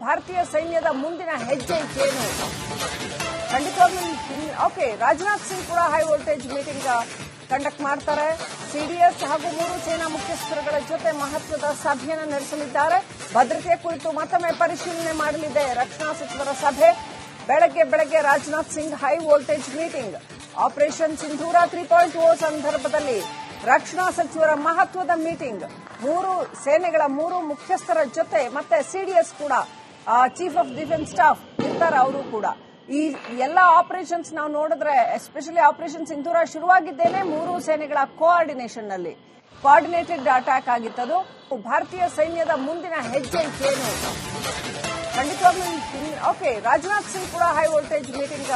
ಭಾರತೀಯ ಸೈನ್ಯದ ಮುಂದಿನ ಹೆಜ್ಜೆ ಏನು? ಖಂಡಿತವಾಗ್ಲೂ ಓಕೆ, ರಾಜನಾಥ್ ಸಿಂಗ್ ಕೂಡ ಹೈ ವೋಲ್ಟೇಜ್ ಮೀಟಿಂಗ್ ಕಂಡಕ್ಟ್ ಮಾಡ್ತಾರೆ. ಸಿಡಿಎಸ್ ಹಾಗೂ 3 ಸೇನಾ ಮುಖ್ಯಸ್ಥರುಗಳ ಜೊತೆ ಮಹತ್ವದ ಸಭೆಯನ್ನು ನಡೆಸಲಿದ್ದಾರೆ. ಭದ್ರತೆಯ ಕುರಿತು ಮತ್ತೊಮ್ಮೆ ಪರಿಶೀಲನೆ ಮಾಡಲಿದೆ ರಕ್ಷಣಾ ಸಚಿವರ ಸಭೆ. ಬೆಳಗ್ಗೆ Rajnath Singh high voltage meeting. Operation Sindoor 3.0 ಸಂದರ್ಭದಲ್ಲಿ ರಕ್ಷಣಾ ಸಚಿವರ ಮಹತ್ವದ ಮೀಟಿಂಗ್. 3 ಸೇನೆಗಳ 3 ಮುಖ್ಯಸ್ಥರ ಜೊತೆ ಮತ್ತೆ ಸಿಡಿಎಸ್ ಕೂಡ ಚೀಫ್ ಆಫ್ ಡಿಫೆನ್ಸ್ ಸ್ಟಾಫ್ ಇರ್ತಾರೆ. ಅವರು ಕೂಡ ಈ ಎಲ್ಲ ಆಪರೇಷನ್ಸ್ ನಾವು ನೋಡಿದ್ರೆ, ಎಸ್ಪೆಷಲಿ ಆಪರೇಷನ್ ಸಿಂಧೂರ ಶುರುವಾಗಿದ್ದೇನೆ 3 ಸೇನೆಗಳ ಕೋಆರ್ಡಿನೇಷನ್ ನಲ್ಲಿ ಕೋಆರ್ಡಿನೇಟೆಡ್ ಅಟ್ಯಾಕ್ ಆಗಿತ್ತದು. ಭಾರತೀಯ ಸೈನ್ಯದ ಮುಂದಿನ ಹೆಜ್ಜೆ ಏನು? ಖಂಡಿತವಾಗ್ಲೂ ಓಕೆ, ರಾಜನಾಥ್ ಸಿಂಗ್ ಕೂಡ ಹೈ ವೋಲ್ಟೇಜ್ ಮೀಟಿಂಗ್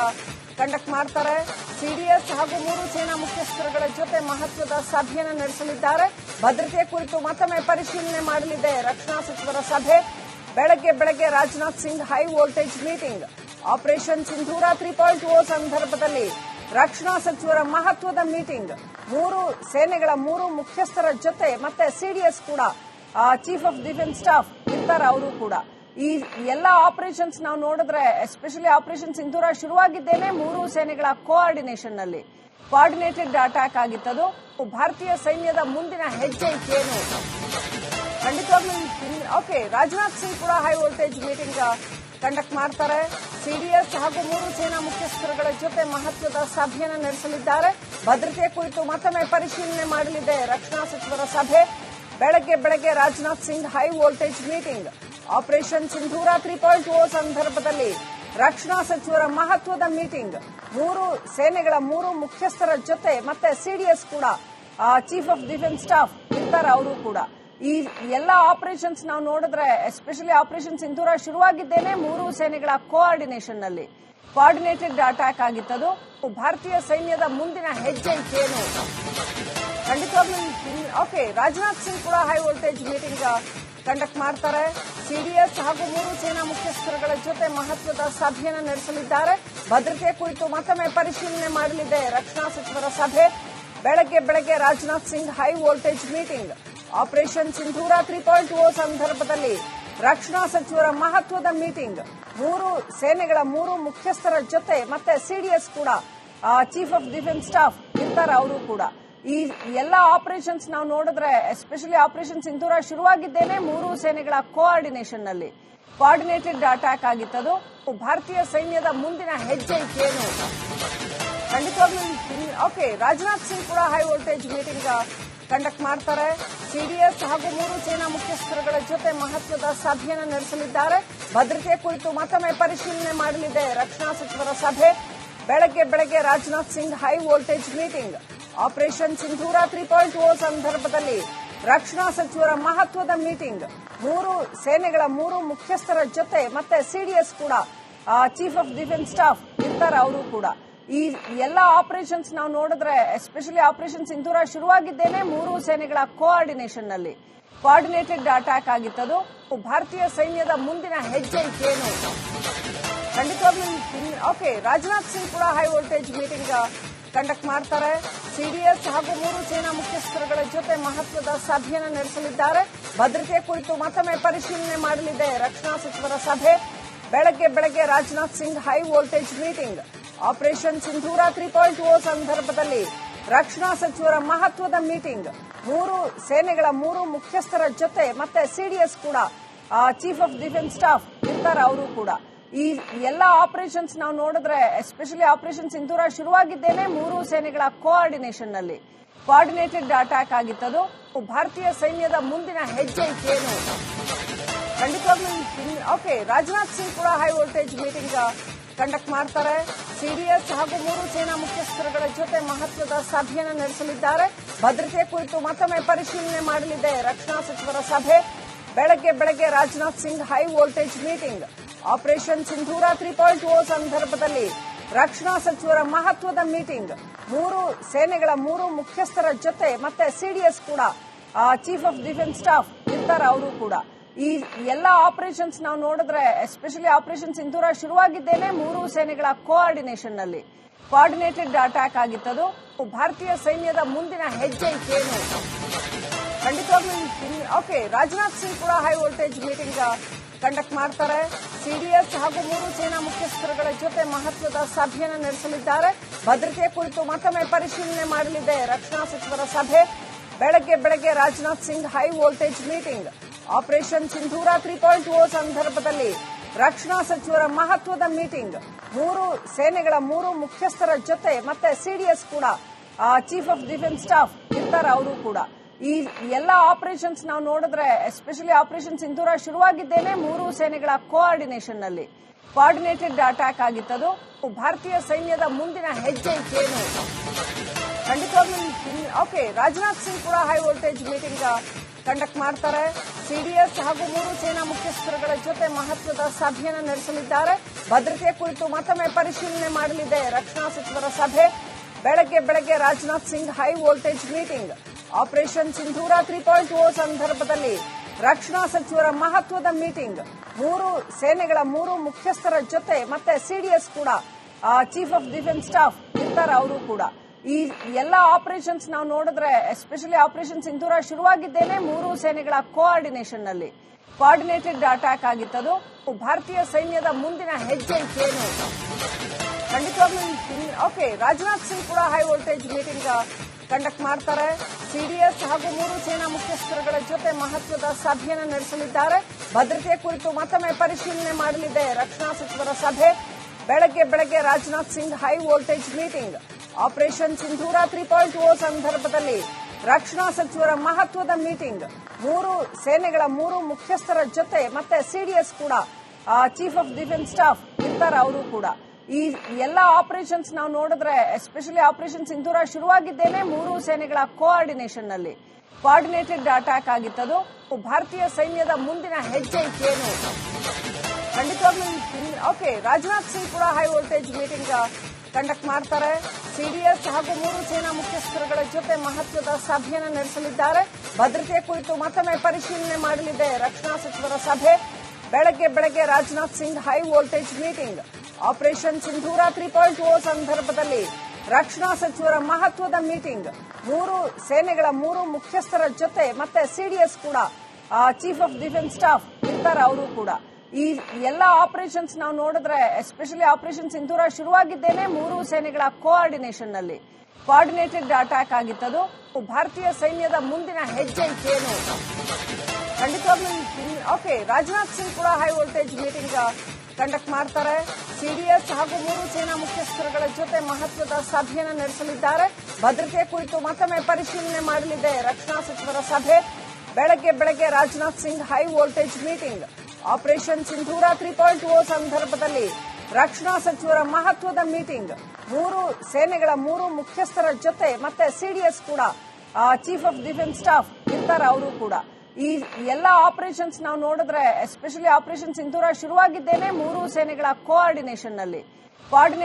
ಕಂಡಕ್ಟ್ ಮಾಡ್ತಾರೆ. ಸಿಡಿಎಸ್ ಹಾಗೂ 3 ಸೇನಾ ಮುಖ್ಯಸ್ಥರುಗಳ ಜೊತೆ ಮಹತ್ವದ ಸಭೆಯನ್ನು ನಡೆಸಲಿದ್ದಾರೆ. ಭದ್ರತೆಯ ಕುರಿತು ಮತ್ತೊಮ್ಮೆ ಪರಿಶೀಲನೆ ಮಾಡಲಿದೆ ರಕ್ಷಣಾ ಸಚಿವರ ಸಭೆ. ಬೆಳಗ್ಗೆ Rajnath Singh high voltage meeting. Operation Sindoor 3.0 ಸಂದರ್ಭದಲ್ಲಿ ರಕ್ಷಣಾ ಸಚಿವರ ಮಹತ್ವದ ಮೀಟಿಂಗ್. 3 ಸೇನೆಗಳ 3 ಮುಖ್ಯಸ್ಥರ ಜೊತೆ ಮತ್ತೆ ಸಿಡಿಎಸ್ ಕೂಡ ಚೀಫ್ ಆಫ್ ಡಿಫೆನ್ಸ್ ಸ್ಟಾಫ್ ಇರ್ತಾರೆ. ಅವರು ಕೂಡ ಈ ಎಲ್ಲ ಆಪರೇಷನ್ಸ್ ನಾವು ನೋಡಿದ್ರೆ, ಎಸ್ಪೆಷಲಿ ಆಪರೇಷನ್ ಸಿಂಧೂರ ಶುರುವಾಗಿದ್ದೇನೆ 3 ಸೇನೆಗಳ ಕೋಆರ್ಡಿನೇಷನ್ ನಲ್ಲಿ ಕೋಆರ್ಡಿನೇಟೆಡ್ ಅಟ್ಯಾಕ್ ಆಗಿತ್ತದು. ಭಾರತೀಯ ಸೈನ್ಯದ ಮುಂದಿನ ಹೆಜ್ಜೆ ಏನು? ಖಂಡಿತವಾಗ್ಲೂ ಓಕೆ, ರಾಜನಾಥ್ ಸಿಂಗ್ ಕೂಡ ಹೈ ವೋಲ್ಟೇಜ್ ಮೀಟಿಂಗ್ ಕಂಡಕ್ಟ್ ಮಾಡ್ತಾರೆ. ಸಿಡಿಎಸ್ ಹಾಗೂ 3 ಸೇನಾ ಮುಖ್ಯಸ್ಥರುಗಳ ಜೊತೆ ಮಹತ್ವದ ಸಭೆಯನ್ನು ನಡೆಸಲಿದ್ದಾರೆ. ಭದ್ರತೆಯ ಕುರಿತು ಮತ್ತೊಮ್ಮೆ ಪರಿಶೀಲನೆ ಮಾಡಲಿದೆ ರಕ್ಷಣಾ ಸಚಿವರ ಸಭೆ. ಬೆಳಗ್ಗೆ Rajnath Singh high voltage meeting. Operation Sindoor 3.0 ಸಂದರ್ಭದಲ್ಲಿ ರಕ್ಷಣಾ ಸಚಿವರ ಮಹತ್ವದ ಮೀಟಿಂಗ್. 3 ಸೇನೆಗಳ 3 ಮುಖ್ಯಸ್ಥರ ಜೊತೆ ಮತ್ತೆ ಸಿಡಿಎಸ್ ಕೂಡ ಚೀಫ್ ಆಫ್ ಡಿಫೆನ್ಸ್ ಸ್ಟಾಫ್ ಇರ್ತಾರೆ. ಅವರು ಕೂಡ ಈ ಎಲ್ಲ ಆಪರೇಷನ್ಸ್ ನಾವು ನೋಡಿದ್ರೆ, ಎಸ್ಪೆಷಲಿ ಆಪರೇಷನ್ ಸಿಂಧೂರ ಶುರುವಾಗಿದ್ದೇನೆ 3 ಸೇನೆಗಳ ಕೋಆರ್ಡಿನೇಷನ್ ನಲ್ಲಿ ಕೋಆರ್ಡಿನೇಟೆಡ್ ಅಟ್ಯಾಕ್ ಆಗಿತ್ತದು. ಭಾರತೀಯ ಸೈನ್ಯದ ಮುಂದಿನ ಹೆಜ್ಜೆ ಏನು? ಖಂಡಿತವಾಗ್ಲೂ ಓಕೆ, ರಾಜನಾಥ್ ಸಿಂಗ್ ಕೂಡ ಹೈ ವೋಲ್ಟೇಜ್ ಮೀಟಿಂಗ್ ಕಂಡಕ್ಟ್ ಮಾಡ್ತಾರೆ. ಸಿಡಿಎಸ್ ಹಾಗೂ 3 ಸೇನಾ ಮುಖ್ಯಸ್ಥರುಗಳ ಜೊತೆ ಮಹತ್ವದ ಸಭೆಯನ್ನು ನಡೆಸಲಿದ್ದಾರೆ. ಭದ್ರತೆಯ ಕುರಿತು ಮತ್ತೊಮ್ಮೆ ಪರಿಶೀಲನೆ ಮಾಡಲಿದೆ ರಕ್ಷಣಾ ಸಚಿವರ ಸಭೆ. ಬೆಳಗ್ಗೆ Rajnath Singh high voltage meeting. Operation Sindoor 3.0 ಸಂದರ್ಭದಲ್ಲಿ ರಕ್ಷಣಾ ಸಚಿವರ ಮಹತ್ವದ ಮೀಟಿಂಗ್. 3 ಸೇನೆಗಳ 3 ಮುಖ್ಯಸ್ಥರ ಜೊತೆ ಮತ್ತೆ ಸಿಡಿಎಸ್ ಕೂಡ ಚೀಫ್ ಆಫ್ ಡಿಫೆನ್ಸ್ ಸ್ಟಾಫ್ ಇರ್ತಾರೆ. ಅವರು ಕೂಡ ಈ ಎಲ್ಲ ಆಪರೇಷನ್ಸ್ ನಾವು ನೋಡಿದ್ರೆ, ಎಸ್ಪೆಷಲಿ ಆಪರೇಷನ್ ಸಿಂಧೂರ ಶುರುವಾಗಿದ್ದೇನೆ 3 ಸೇನೆಗಳ ಕೋಆರ್ಡಿನೇಷನ್ ನಲ್ಲಿ ಕೋಆರ್ಡಿನೇಟೆಡ್ ಅಟ್ಯಾಕ್ ಆಗಿತ್ತದು. ಭಾರತೀಯ ಸೈನ್ಯದ ಮುಂದಿನ ಹೆಜ್ಜೆ ಏನು? ಖಂಡಿತವಾಗ್ಲೂ ಓಕೆ, ರಾಜನಾಥ್ ಸಿಂಗ್ ಕೂಡ ಹೈ ವೋಲ್ಟೇಜ್ ಮೀಟಿಂಗ್ ಕಂಡಕ್ಟ್ ಮಾಡ್ತಾರೆ. ಸಿಡಿಎಸ್ ಹಾಗೂ 3 ಸೇನಾ ಮುಖ್ಯಸ್ಥರುಗಳ ಜೊತೆ ಮಹತ್ವದ ಸಭೆಯನ್ನು ನಡೆಸಲಿದ್ದಾರೆ. ಭದ್ರತೆಯ ಕುರಿತು ಮತ್ತೊಮ್ಮೆ ಪರಿಶೀಲನೆ ಮಾಡಲಿದೆ ರಕ್ಷಣಾ ಸಚಿವರ ಸಭೆ. ಬೆಳಗ್ಗೆ Rajnath Singh high voltage meeting. Operation Sindoor 3.0 ಸಂದರ್ಭದಲ್ಲಿ ರಕ್ಷಣಾ ಸಚಿವರ ಮಹತ್ವದ ಮೀಟಿಂಗ್. 3 ಸೇನೆಗಳ 3 ಮುಖ್ಯಸ್ಥರ ಜೊತೆ ಮತ್ತೆ ಸಿಡಿಎಸ್ ಕೂಡ ಚೀಫ್ ಆಫ್ ಡಿಫೆನ್ಸ್ ಸ್ಟಾಫ್ ಇರ್ತಾರೆ. ಅವರು ಕೂಡ ಈ ಎಲ್ಲ ಆಪರೇಷನ್ಸ್ ನಾವು ನೋಡಿದ್ರೆ, ಎಸ್ಪೆಷಲಿ ಆಪರೇಷನ್ ಸಿಂಧೂರ ಶುರುವಾಗಿದ್ದೇನೆ 3 ಸೇನೆಗಳ ಕೋಆರ್ಡಿನೇಷನ್ ನಲ್ಲಿ ಕೋಆರ್ಡಿನೇಟೆಡ್ ಅಟ್ಯಾಕ್ ಆಗಿತ್ತದು. ಭಾರತೀಯ ಸೈನ್ಯದ ಮುಂದಿನ ಹೆಜ್ಜೆ ಏನು? ಖಂಡಿತವಾಗ್ಲೂ ಓಕೆ, ರಾಜನಾಥ್ ಸಿಂಗ್ ಕೂಡ ಹೈ ವೋಲ್ಟೇಜ್ ಮೀಟಿಂಗ್ ಕಂಡಕ್ಟ್ ಮಾಡ್ತಾರೆ. ಸಿಡಿಎಸ್ ಹಾಗೂ 3 ಸೇನಾ ಮುಖ್ಯಸ್ಥರುಗಳ ಜೊತೆ ಮಹತ್ವದ ಸಭೆಯನ್ನು ನಡೆಸಲಿದ್ದಾರೆ. ಭದ್ರತೆಯ ಕುರಿತು ಮತ್ತೊಮ್ಮೆ ಪರಿಶೀಲನೆ ಮಾಡಲಿದೆ ರಕ್ಷಣಾ ಸಚಿವರ ಸಭೆ. ಬೆಳಗ್ಗೆ Rajnath Singh high voltage meeting. Operation Sindoor 3.0 ಸಂದರ್ಭದಲ್ಲಿ ರಕ್ಷಣಾ ಸಚಿವರ ಮಹತ್ವದ ಮೀಟಿಂಗ್. 3 ಸೇನೆಗಳ 3 ಮುಖ್ಯಸ್ಥರ ಜೊತೆ ಮತ್ತೆ ಸಿಡಿಎಸ್ ಕೂಡ ಚೀಫ್ ಆಫ್ ಡಿಫೆನ್ಸ್ ಸ್ಟಾಫ್ ಇರ್ತಾರೆ. ಅವರು ಕೂಡ ಈ ಎಲ್ಲ ಆಪರೇಷನ್ಸ್ ನಾವು ನೋಡಿದ್ರೆ, ಎಸ್ಪೆಷಲಿ ಆಪರೇಷನ್ ಸಿಂಧೂರ ಶುರುವಾಗಿದ್ದೇನೆ 3 ಸೇನೆಗಳ ಕೋಆರ್ಡಿನೇಷನ್ ನಲ್ಲಿ ಕೋಆರ್ಡಿನೇಟೆಡ್ ಅಟ್ಯಾಕ್ ಆಗಿತ್ತದು. ಭಾರತೀಯ ಸೈನ್ಯದ ಮುಂದಿನ ಹೆಜ್ಜೆ ಏನು? ಖಂಡಿತವಾಗ್ಲೂ ಓಕೆ, ರಾಜನಾಥ್ ಸಿಂಗ್ ಕೂಡ ಹೈ ವೋಲ್ಟೇಜ್ ಮೀಟಿಂಗ್ ಕಂಡಕ್ಟ್ ಮಾಡ್ತಾರೆ. ಸಿಡಿಎಸ್ ಹಾಗೂ 3 ಸೇನಾ ಮುಖ್ಯಸ್ಥರುಗಳ ಜೊತೆ ಮಹತ್ವದ ಸಭೆಯನ್ನು ನಡೆಸಲಿದ್ದಾರೆ. ಭದ್ರತೆಯ ಕುರಿತು ಮತ್ತೊಮ್ಮೆ ಪರಿಶೀಲನೆ ಮಾಡಲಿದೆ ರಕ್ಷಣಾ ಸಚಿವರ ಸಭೆ. ಬೆಳಗ್ಗೆ Rajnath Singh high voltage meeting. Operation Sindoor 3.0 ಸಂದರ್ಭದಲ್ಲಿ ರಕ್ಷಣಾ ಸಚಿವರ ಮಹತ್ವದ ಮೀಟಿಂಗ್. 3 ಸೇನೆಗಳ 3 ಮುಖ್ಯಸ್ಥರ ಜೊತೆ ಮತ್ತೆ ಸಿಡಿಎಸ್ ಕೂಡ ಚೀಫ್ ಆಫ್ ಡಿಫೆನ್ಸ್ ಸ್ಟಾಫ್ ಇರ್ತಾರೆ. ಅವರು ಕೂಡ ಈ ಎಲ್ಲ ಆಪರೇಷನ್ಸ್ ನಾವು ನೋಡಿದ್ರೆ, ಎಸ್ಪೆಷಲಿ ಆಪರೇಷನ್ ಸಿಂಧೂರ ಶುರುವಾಗಿದ್ದೇನೆ 3 ಸೇನೆಗಳ ಕೋಆರ್ಡಿನೇಷನ್ ನಲ್ಲಿ ಕೋಆರ್ಡಿನೇಟೆಡ್ ಅಟ್ಯಾಕ್ ಆಗಿತ್ತದು. ಭಾರತೀಯ ಸೈನ್ಯದ ಮುಂದಿನ ಹೆಜ್ಜೆ ಏನು? ಖಂಡಿತವಾಗ್ಲೂ ಓಕೆ, ರಾಜನಾಥ್ ಸಿಂಗ್ ಕೂಡ ಹೈ ವೋಲ್ಟೇಜ್ ಮೀಟಿಂಗ್ ಕಂಡಕ್ಟ್ ಮಾಡ್ತಾರೆ. ಸಿಡಿಎಸ್ ಹಾಗೂ 3 ಸೇನಾ ಮುಖ್ಯಸ್ಥರುಗಳ ಜೊತೆ ಮಹತ್ವದ ಸಭೆಯನ್ನು ನಡೆಸಲಿದ್ದಾರೆ. ಭದ್ರತೆಯ ಕುರಿತು ಮತ್ತೊಮ್ಮೆ ಪರಿಶೀಲನೆ ಮಾಡಲಿದೆ ರಕ್ಷಣಾ ಸಚಿವರ ಸಭೆ. ಬೆಳಗ್ಗೆ Rajnath Singh high voltage meeting. Operation Sindoor 3.0 ಸಂದರ್ಭದಲ್ಲಿ ರಕ್ಷಣಾ ಸಚಿವರ ಮಹತ್ವದ ಮೀಟಿಂಗ್. 3 ಸೇನೆಗಳ 3 ಮುಖ್ಯಸ್ಥರ ಜೊತೆ ಮತ್ತೆ ಸಿಡಿಎಸ್ ಕೂಡ ಚೀಫ್ ಆಫ್ ಡಿಫೆನ್ಸ್ ಸ್ಟಾಫ್ ಇರ್ತಾರೆ. ಅವರು ಕೂಡ ಈ ಎಲ್ಲ ಆಪರೇಷನ್ಸ್ ನಾವು ನೋಡಿದ್ರೆ, ಎಸ್ಪೆಷಲಿ ಆಪರೇಷನ್ ಸಿಂಧೂರ ಶುರುವಾಗಿದ್ದೇನೆ 3 ಸೇನೆಗಳ ಕೋಆರ್ಡಿನೇಷನ್ ನಲ್ಲಿ ಕೋಆರ್ಡಿನೇಟೆಡ್ ಅಟ್ಯಾಕ್ ಆಗಿತ್ತದು. ಭಾರತೀಯ ಸೈನ್ಯದ ಮುಂದಿನ ಹೆಜ್ಜೆ ಏನು ಖಂಡಿತವಾಗ್ಲೂ ಓಕೆ. ರಾಜನಾಥ್ ಸಿಂಗ್ ಕೂಡ ಹೈ ವೋಲ್ಟೇಜ್ ಮೀಟಿಂಗ್ ಕಂಡಕ್ಟ್ ಮಾಡ್ತಾರೆ. ಸಿಡಿಎಸ್ ಹಾಗೂ 3 ಸೇನಾ ಮುಖ್ಯಸ್ಥರುಗಳ ಜೊತೆ ಮಹತ್ವದ ಸಭೆಯನ್ನು ನಡೆಸಲಿದ್ದಾರೆ. ಭದ್ರತೆಯ ಕುರಿತು ಮತ್ತೊಮ್ಮೆ ಪರಿಶೀಲನೆ ಮಾಡಲಿದೆ ರಕ್ಷಣಾ ಸಚಿವರ ಸಭೆ. ಬೆಳಗ್ಗೆ Rajnath Singh high voltage meeting. Operation Sindoor 3.0 ಸಂದರ್ಭದಲ್ಲಿ ರಕ್ಷಣಾ ಸಚಿವರ ಮಹತ್ವದ ಮೀಟಿಂಗ್. 3 ಸೇನೆಗಳ 3 ಮುಖ್ಯಸ್ಥರ ಜೊತೆ ಮತ್ತೆ ಸಿಡಿಎಸ್ ಕೂಡ ಚೀಫ್ ಆಫ್ ಡಿಫೆನ್ಸ್ ಸ್ಟಾಫ್ ಇರ್ತಾರೆ. ಅವರು ಕೂಡ ಈ ಎಲ್ಲ ಆಪರೇಷನ್ಸ್ ನಾವು ನೋಡಿದ್ರೆ, ಎಸ್ಪೆಷಲಿ ಆಪರೇಷನ್ ಸಿಂಧೂರ ಶುರುವಾಗಿದ್ದೇನೆ 3 ಸೇನೆಗಳ ಕೋಆರ್ಡಿನೇಷನ್ ನಲ್ಲಿ ಕೋಆರ್ಡಿನೇಟೆಡ್ ಅಟ್ಯಾಕ್ ಆಗಿತ್ತದು. ಭಾರತೀಯ ಸೈನ್ಯದ ಮುಂದಿನ ಹೆಜ್ಜೆ ಏನು ಖಂಡಿತವಾಗ್ಲೂ ಓಕೆ. ರಾಜನಾಥ್ ಸಿಂಗ್ ಕೂಡ ಹೈ ವೋಲ್ಟೇಜ್ ಮೀಟಿಂಗ್ ಕಂಡಕ್ಟ್ ಮಾಡ್ತಾರೆ. ಸಿಡಿಎಸ್ ಹಾಗೂ 3 ಸೇನಾ ಮುಖ್ಯಸ್ಥರುಗಳ ಜೊತೆ ಮಹತ್ವದ ಸಭೆಯನ್ನು ನಡೆಸಲಿದ್ದಾರೆ. ಭದ್ರತೆಯ ಕುರಿತು ಮತ್ತೊಮ್ಮೆ ಪರಿಶೀಲನೆ ಮಾಡಲಿದೆ ರಕ್ಷಣಾ ಸಚಿವರ ಸಭೆ. ಬೆಳಗ್ಗೆ Rajnath Singh high voltage meeting. Operation Sindoor 3.0 ಸಂದರ್ಭದಲ್ಲಿ ರಕ್ಷಣಾ ಸಚಿವರ ಮಹತ್ವದ ಮೀಟಿಂಗ್. 3 ಸೇನೆಗಳ 3 ಮುಖ್ಯಸ್ಥರ ಜೊತೆ ಮತ್ತೆ ಸಿಡಿಎಸ್ ಕೂಡ ಚೀಫ್ ಆಫ್ ಡಿಫೆನ್ಸ್ ಸ್ಟಾಫ್ ಇರ್ತಾರೆ. ಅವರು ಕೂಡ ಈ ಎಲ್ಲ ಆಪರೇಷನ್ಸ್ ನಾವು ನೋಡಿದ್ರೆ, ಎಸ್ಪೆಷಲಿ ಆಪರೇಷನ್ ಸಿಂಧೂರ ಶುರುವಾಗಿದ್ದೇನೆ 3 ಸೇನೆಗಳ ಕೋಆರ್ಡಿನೇಷನ್ ನಲ್ಲಿ ಕೋಆರ್ಡಿನೇಟೆಡ್ ಅಟ್ಯಾಕ್ ಆಗಿತ್ತದು. ಭಾರತೀಯ ಸೈನ್ಯದ ಮುಂದಿನ ಹೆಜ್ಜೆ ಏನು ಖಂಡಿತವಾಗ್ಲೂ ಓಕೆ. ರಾಜನಾಥ್ ಸಿಂಗ್ ಕೂಡ ಹೈ ವೋಲ್ಟೇಜ್ ಮೀಟಿಂಗ್ ಕಂಡಕ್ಟ್ ಮಾಡ್ತಾರೆ. ಸಿಡಿಎಸ್ ಹಾಗೂ 3 ಸೇನಾ ಮುಖ್ಯಸ್ಥರುಗಳ ಜೊತೆ ಮಹತ್ವದ ಸಭೆಯನ್ನು ನಡೆಸಲಿದ್ದಾರೆ. ಭದ್ರತೆಯ ಕುರಿತು ಮತ್ತೊಮ್ಮೆ ಪರಿಶೀಲನೆ ಮಾಡಲಿದೆ ರಕ್ಷಣಾ ಸಚಿವರ ಸಭೆ. ಬೆಳಗ್ಗೆ Rajnath Singh high voltage meeting. Operation Sindoor 3.0 ಸಂದರ್ಭದಲ್ಲಿ ರಕ್ಷಣಾ ಸಚಿವರ ಮಹತ್ವದ ಮೀಟಿಂಗ್. 3 ಸೇನೆಗಳ 3 ಮುಖ್ಯಸ್ಥರ ಜೊತೆ ಮತ್ತೆ ಸಿಡಿಎಸ್ ಕೂಡ ಚೀಫ್ ಆಫ್ ಡಿಫೆನ್ಸ್ ಸ್ಟಾಫ್ ಇರ್ತಾರೆ. ಅವರು ಕೂಡ ಈ ಎಲ್ಲ ಆಪರೇಷನ್ಸ್ ನಾವು ನೋಡಿದ್ರೆ, ಎಸ್ಪೆಷಲಿ ಆಪರೇಷನ್ ಸಿಂಧೂರ ಶುರುವಾಗಿದ್ದೇನೆ 3 ಸೇನೆಗಳ ಕೋಆರ್ಡಿನೇಷನ್ ನಲ್ಲಿ ಕೋಆರ್ಡಿನೇಟೆಡ್ ಅಟ್ಯಾಕ್ ಆಗಿತ್ತದು. ಭಾರತೀಯ ಸೈನ್ಯದ ಮುಂದಿನ ಹೆಜ್ಜೆ ಏನು ಖಂಡಿತವಾಗ್ಲೂ ಓಕೆ. ರಾಜನಾಥ್ ಸಿಂಗ್ ಕೂಡ ಹೈ ವೋಲ್ಟೇಜ್ ಮೀಟಿಂಗ್ ಕಂಡಕ್ಟ್ ಮಾಡ್ತಾರೆ. ಸಿಡಿಎಸ್ ಹಾಗೂ 3 ಸೇನಾ ಮುಖ್ಯಸ್ಥರುಗಳ ಜೊತೆ ಮಹತ್ವದ ಸಭೆಯನ್ನು ನಡೆಸಲಿದ್ದಾರೆ. ಭದ್ರತೆಯ ಕುರಿತು ಮತ್ತೊಮ್ಮೆ ಪರಿಶೀಲನೆ ಮಾಡಲಿದೆ ರಕ್ಷಣಾ ಸಚಿವರ ಸಭೆ. ಬೆಳಗ್ಗೆ Rajnath Singh high voltage meeting. Operation Sindoor 3.0 ಸಂದರ್ಭದಲ್ಲಿ ರಕ್ಷಣಾ ಸಚಿವರ ಮಹತ್ವದ ಮೀಟಿಂಗ್. 3 ಸೇನೆಗಳ 3 ಮುಖ್ಯಸ್ಥರ ಜೊತೆ ಮತ್ತೆ ಸಿಡಿಎಸ್ ಕೂಡ ಚೀಫ್ ಆಫ್ ಡಿಫೆನ್ಸ್ ಸ್ಟಾಫ್ ಇರ್ತಾರೆ. ಅವರು ಕೂಡ ಈ ಎಲ್ಲ ಆಪರೇಷನ್ಸ್ ನಾವು ನೋಡಿದ್ರೆ, ಎಸ್ಪೆಷಲಿ ಆಪರೇಷನ್ ಸಿಂಧೂರ ಶುರುವಾಗಿದ್ದೇನೆ 3 ಸೇನೆಗಳ ಕೋಆರ್ಡಿನೇಷನ್ ನಲ್ಲಿ